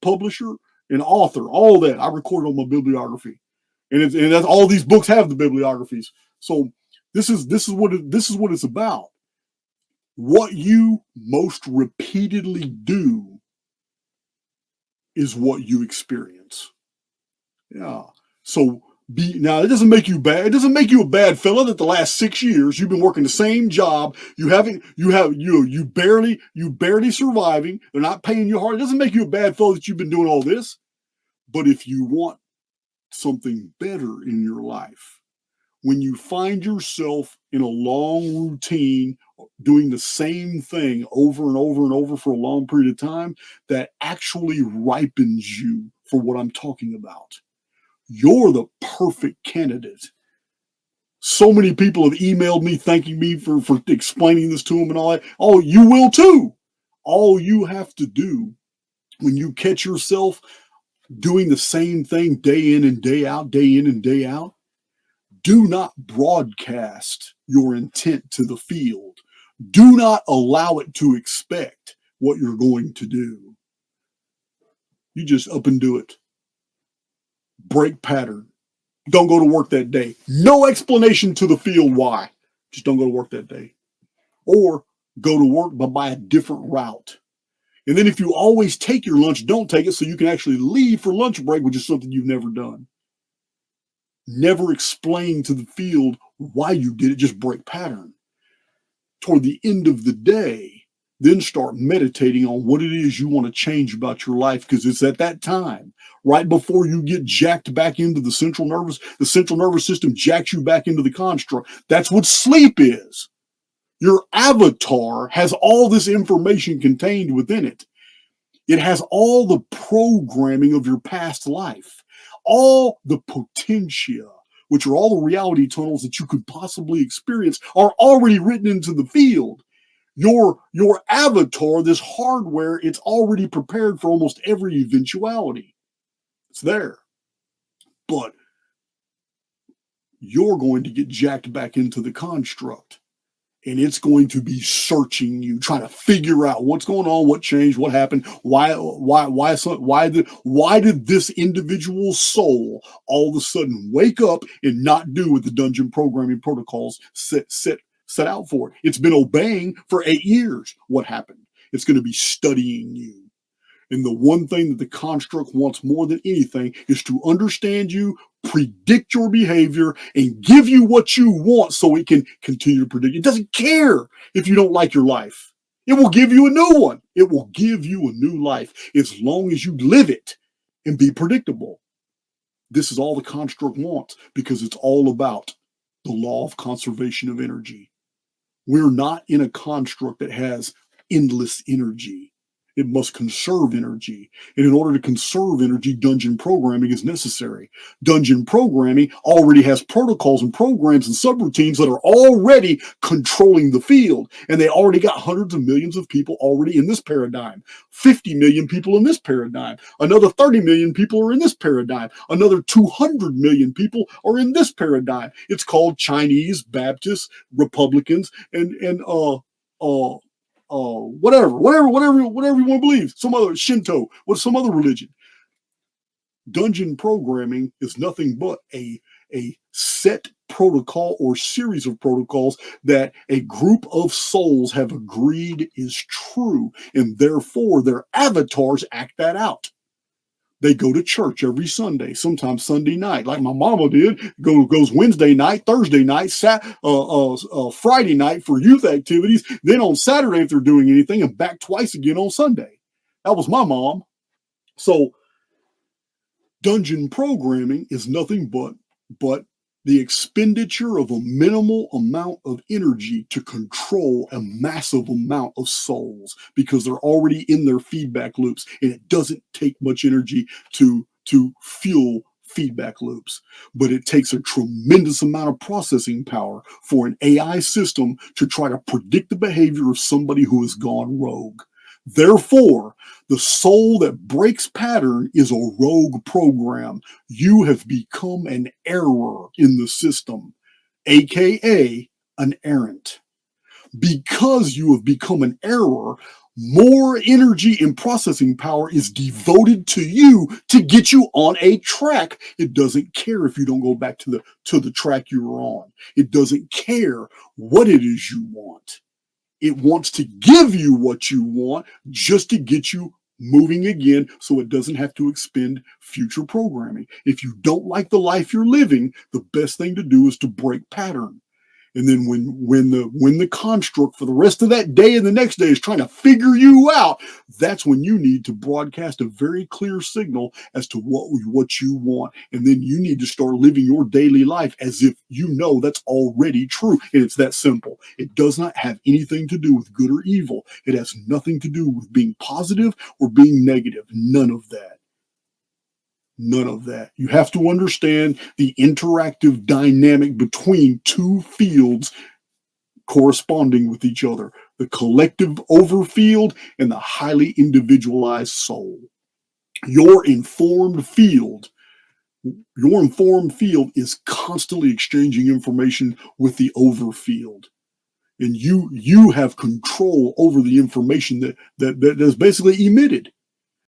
publisher, and author. All that I recorded on my bibliography, and that's all these books have the bibliographies. So this is what it's about. What you most repeatedly do is what you experience. Yeah. So now it doesn't make you bad. It doesn't make you a bad fella that the last 6 years you've been working the same job. You barely surviving. They're not paying you hard. It doesn't make you a bad fella that you've been doing all this. But if you want something better in your life, when you find yourself in a long routine doing the same thing over and over and over for a long period of time, that actually ripens you for what I'm talking about. You're the perfect candidate. So many people have emailed me thanking me for explaining this to them and all that. Oh, you will too. All you have to do when you catch yourself doing the same thing day in and day out, do not broadcast your intent to the field. Do not allow it to expect what you're going to do. You just up and do it. Break pattern. Don't go to work that day. No explanation to the field why. Just don't go to work that day. Or go to work but by a different route. And then if you always take your lunch, don't take it so you can actually leave for lunch break, which is something you've never done. Never explain to the field why you did it. Just break pattern. Toward the end of the day, then start meditating on what it is you want to change about your life, because it's at that time, right before you get jacked back into the central nervous system jacks you back into the construct. That's what sleep is. Your avatar has all this information contained within it. It has all the programming of your past life, all the potentia, which are all the reality tunnels that you could possibly experience, are already written into the field. Your avatar, this hardware, it's already prepared for almost every eventuality. It's there. But you're going to get jacked back into the construct. And it's going to be searching you, trying to figure out what's going on, what changed, what happened, why did this individual soul all of a sudden wake up and not do what the dungeon programming protocols set out for it. It's been obeying for 8 years. What happened? It's going to be studying you. And the one thing that the construct wants more than anything is to understand you, predict your behavior, and give you what you want so it can continue to predict. It doesn't care if you don't like your life. It will give you a new one. It will give you a new life as long as you live it and be predictable. This is all the construct wants, because it's all about the law of conservation of energy. We're not in a construct that has endless energy. It must conserve energy. And in order to conserve energy, dungeon programming is necessary. Dungeon programming already has protocols and programs and subroutines that are already controlling the field. And they already got hundreds of millions of people already in this paradigm. 50 million people in this paradigm. Another 30 million people are in this paradigm. Another 200 million people are in this paradigm. It's called Chinese, Baptists, Republicans, and whatever you want to believe, some other Shinto, some other religion. Dungeon programming is nothing but a set protocol or series of protocols that a group of souls have agreed is true, and therefore their avatars act that out. They go to church every Sunday, sometimes Sunday night, like my mama did. Goes Wednesday night, Thursday night, Friday night for youth activities. Then on Saturday, if they're doing anything, and back twice again on Sunday. That was my mom. So dungeon programming is nothing but the expenditure of a minimal amount of energy to control a massive amount of souls, because they're already in their feedback loops, and it doesn't take much energy to fuel feedback loops. But it takes a tremendous amount of processing power for an AI system to try to predict the behavior of somebody who has gone rogue. Therefore, the soul that breaks pattern is a rogue program. You have become an error in the system, aka an errant. Because you have become an error, More energy and processing power is devoted to you to get you on a track. It doesn't care if you don't go back to the track you were on. It doesn't care what it is you want. It wants to give you what you want just to get you moving again so it doesn't have to expend future programming. If you don't like the life you're living, the best thing to do is to break pattern. And then when the construct for the rest of that day and the next day is trying to figure you out, that's when you need to broadcast a very clear signal as to what you want. And then you need to start living your daily life as if you know that's already true. And it's that simple. It does not have anything to do with good or evil. It has nothing to do with being positive or being negative. None of that. None of that. You have to understand the interactive dynamic between two fields corresponding with each other, the collective overfield and the highly individualized soul. Your informed field is constantly exchanging information with the overfield. And you have control over the information that is basically emitted.